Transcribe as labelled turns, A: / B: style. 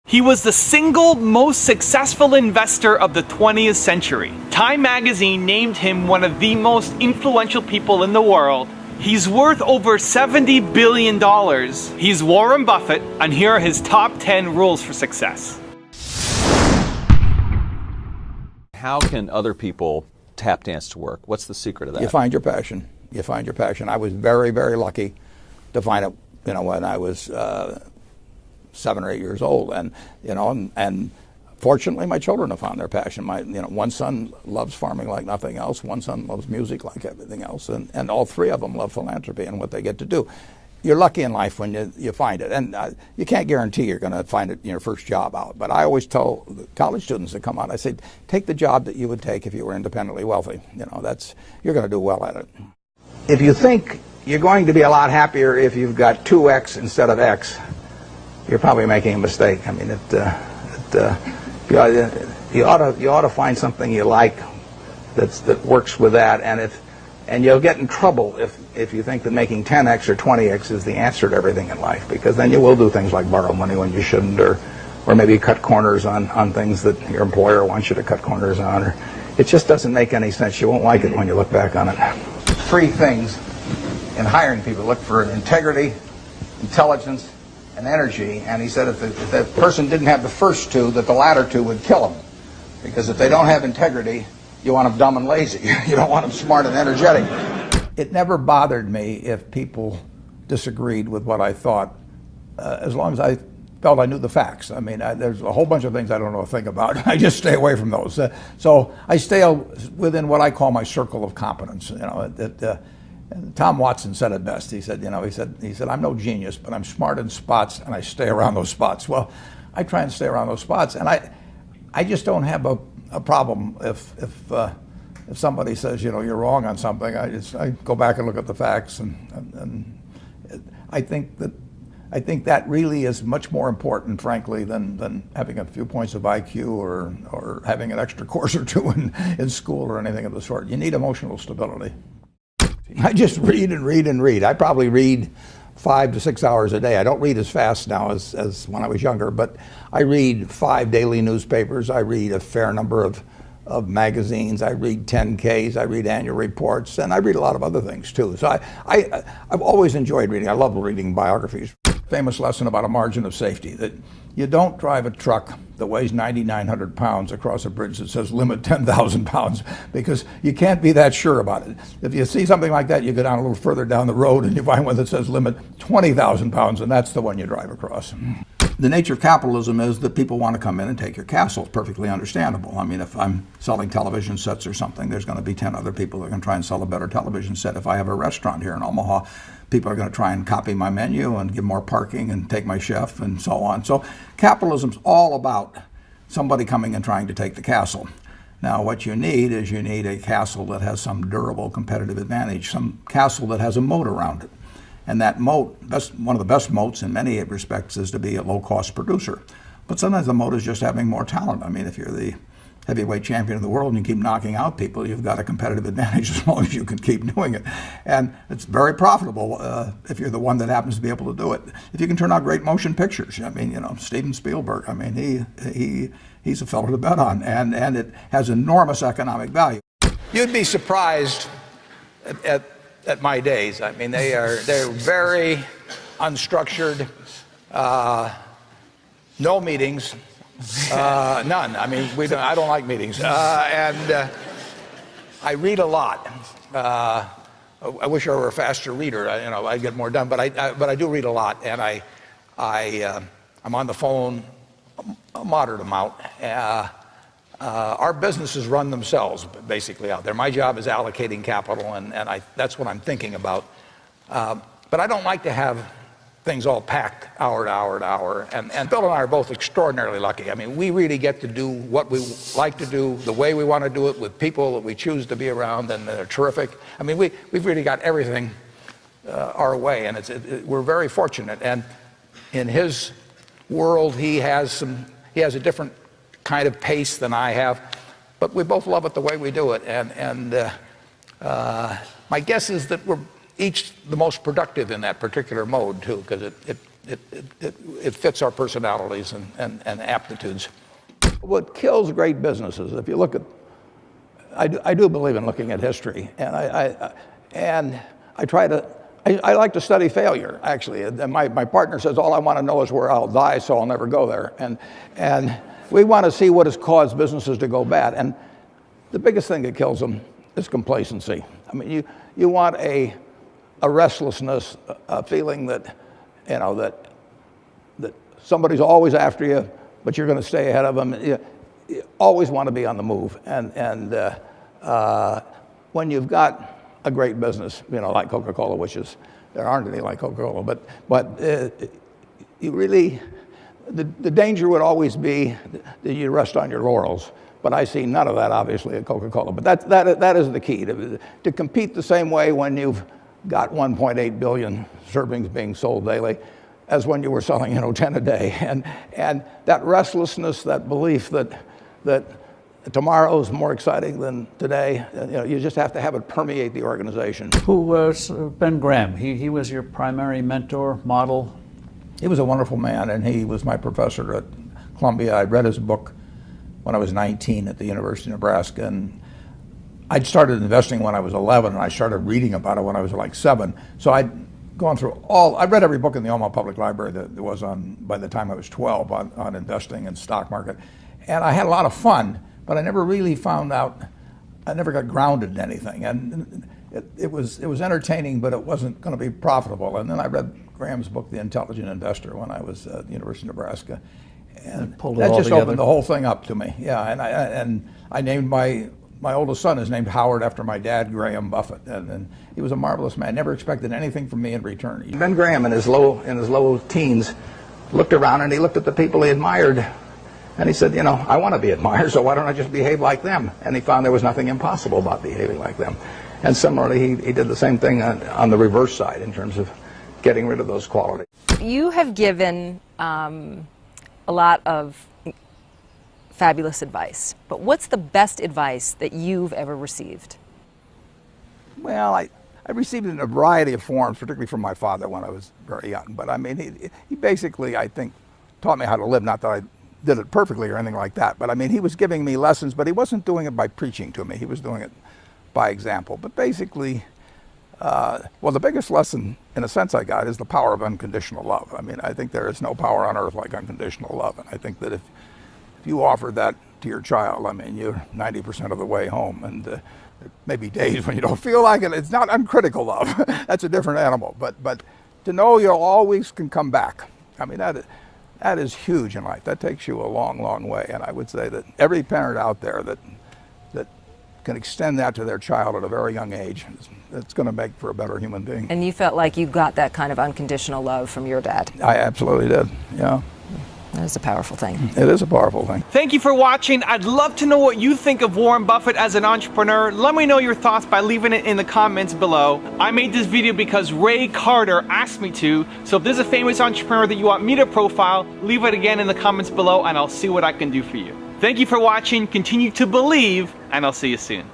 A: He was the single most successful investor of the 20th century. Time magazine named him one of the most influential people in the world. He's worth over $70 billion. He's Warren Buffett, and here are his top 10 rules for success.
B: How can other people tap dance to work? What's the secret of that?
C: You find your passion. You find your passion. I was very, very lucky to find it, when I was 7 or 8 years old, and fortunately, my children have found their passion. One son loves farming like nothing else. One son loves music like everything else, and all three of them love philanthropy and what they get to do. You're lucky in life when you find it, and you can't guarantee you're going to find it in your first job out. But I always tell the college students that come out, I say, take the job that you would take if you were independently wealthy. You're going to do well at it. If you think you're going to be a lot happier if you've got 2x instead of x, you're probably making a mistake. I mean, you ought to find something you like that works with that, and you'll get in trouble if you think that making 10x or 20x is the answer to everything in life, because then you will do things like borrow money when you shouldn't, or maybe cut corners on things that your employer wants you to cut corners on. Or it just doesn't make any sense. You won't like it when you look back on it. 3 things in hiring people: look for integrity, intelligence, and energy. And he said if the person didn't have the first 2, that the latter 2 would kill them. Because if they don't have integrity, you want them dumb and lazy. You don't want them smart and energetic. It never bothered me if people disagreed with what I thought, as long as I felt I knew the facts. I mean, there's a whole bunch of things I don't know a thing about. I just stay away from those. So I stay within what I call my circle of competence. Tom Watson said it best. He said, I'm no genius, but I'm smart in spots, and I stay around those spots. Well, I try and stay around those spots, and I just don't have a problem if somebody says, you're wrong on something. I go back and look at the facts, and I think that really is much more important, frankly, than having a few points of IQ or having an extra course or 2 in school or anything of the sort. You need emotional stability. I just read and read and read. I probably read 5 to 6 hours a day. I don't read as fast now as when I was younger, but I read 5 daily newspapers. I read a fair number of magazines. I read 10Ks. I read annual reports, and I read a lot of other things too. So I've always enjoyed reading. I love reading biographies. Famous lesson about a margin of safety, that you don't drive a truck that weighs 9,900 pounds across a bridge that says limit 10,000 pounds, because you can't be that sure about it. If you see something like that, you go down a little further down the road and you find one that says limit 20,000 pounds, and that's the one you drive across. The nature of capitalism is that people want to come in and take your castle. It's perfectly understandable. I mean, if I'm selling television sets or something, there's going to be 10 other people that are going to try and sell a better television set. If I have a restaurant here in Omaha, people are going to try and copy my menu and give more parking and take my chef and so on. So capitalism's all about somebody coming and trying to take the castle. Now, what you need is a castle that has some durable competitive advantage, some castle that has a moat around it. And that moat, one of the best moats in many respects, is to be a low-cost producer. But sometimes the moat is just having more talent. I mean, if you're the heavyweight champion of the world and you keep knocking out people, you've got a competitive advantage as long as you can keep doing it. And it's very profitable if you're the one that happens to be able to do it. If you can turn out great motion pictures, I mean, Steven Spielberg, I mean, he's a fellow to bet on, and it has enormous economic value. You'd be surprised at my days. I mean, they're very unstructured, no meetings. None. I mean, I don't like meetings, and I read a lot. I wish I were a faster reader. I'd get more done. But I do read a lot, and I'm on the phone a moderate amount. Our businesses run themselves basically out there. My job is allocating capital, and that's what I'm thinking about. But I don't like to have things all packed hour to hour to hour. And Bill and I are both extraordinarily lucky. I mean, we really get to do what we like to do, the way we want to do it, with people that we choose to be around, and they're terrific. I mean, we've really got everything our way, and we're very fortunate. And in his world, he has a different kind of pace than I have, but we both love it the way we do it. And my guess is that we're each the most productive in that particular mode too, because it fits our personalities and aptitudes. What kills great businesses, if you look at, I do believe in looking at history, and I like to study failure, actually. And my partner says, all I want to know is where I'll die, so I'll never go there. And we want to see what has caused businesses to go bad. And the biggest thing that kills them is complacency. I mean, you want a restlessness, a feeling that, you know, that somebody's always after you, but you're going to stay ahead of them. You always want to be on the move. And when you've got a great business, you know, like Coca-Cola, which is, there aren't any like Coca-Cola, but you really, the danger would always be that you rest on your laurels. But I see none of that, obviously, at Coca-Cola. But that is the key, to compete the same way when you've got 1.8 billion servings being sold daily as when you were selling, you know, 10 a day. And that restlessness, that belief that tomorrow is more exciting than today, you know, you just have to have it permeate the organization.
D: Who was Ben Graham? He was your primary mentor, model?
C: He was a wonderful man, and he was my professor at Columbia. I read his book when I was 19 at the University of Nebraska, and I'd started investing when I was 11, and I started reading about it when I was like 7. So I'd gone through I read every book in the Omaha Public Library that there was on, by the time I was 12, on investing and stock market. And I had a lot of fun, but I never really found out, I never got grounded in anything. And it was entertaining, but it wasn't going to be profitable. And then I read Graham's book, The Intelligent Investor, when I was at the University of Nebraska. And that just opened the whole thing up to me. Yeah, and I named my oldest son is named Howard after my dad, Graham Buffett, and he was a marvelous man. Never expected anything from me in return. Ben Graham, in his low teens, looked around and he looked at the people he admired, and he said, you know, I want to be admired, so why don't I just behave like them? And he found there was nothing impossible about behaving like them. And similarly, he did the same thing on the reverse side in terms of getting rid of those qualities.
E: You have given a lot of fabulous advice, but what's the best advice that you've ever received?
C: Well, I received it in a variety of forms, particularly from my father when I was very young. But I mean, he basically, I think, taught me how to live. Not that I did it perfectly or anything like that, but I mean, he was giving me lessons, but he wasn't doing it by preaching to me. He was doing it by example. But basically, well, the biggest lesson, in a sense, I got is the power of unconditional love. I mean, I think there is no power on earth like unconditional love. And I think that if you offer that to your child, I mean, you're 90% of the way home. And there may be days when you don't feel like it. It's not uncritical love. That's a different animal. But to know you always can come back, I mean, that is huge in life. That takes you a long, long way. And I would say that every parent out there that can extend that to their child at a very young age, it's going to make for a better human being.
E: And you felt like you got that kind of unconditional love from your dad?
C: I absolutely did, yeah.
E: That is a powerful thing.
C: It is a powerful thing.
A: Thank you for watching. I'd love to know what you think of Warren Buffett as an entrepreneur. Let me know your thoughts by leaving it in the comments below. I made this video because Ray Carter asked me to, so if there's a famous entrepreneur that you want me to profile, leave it again in the comments below and I'll see what I can do for you. Thank you for watching, continue to believe, and I'll see you soon.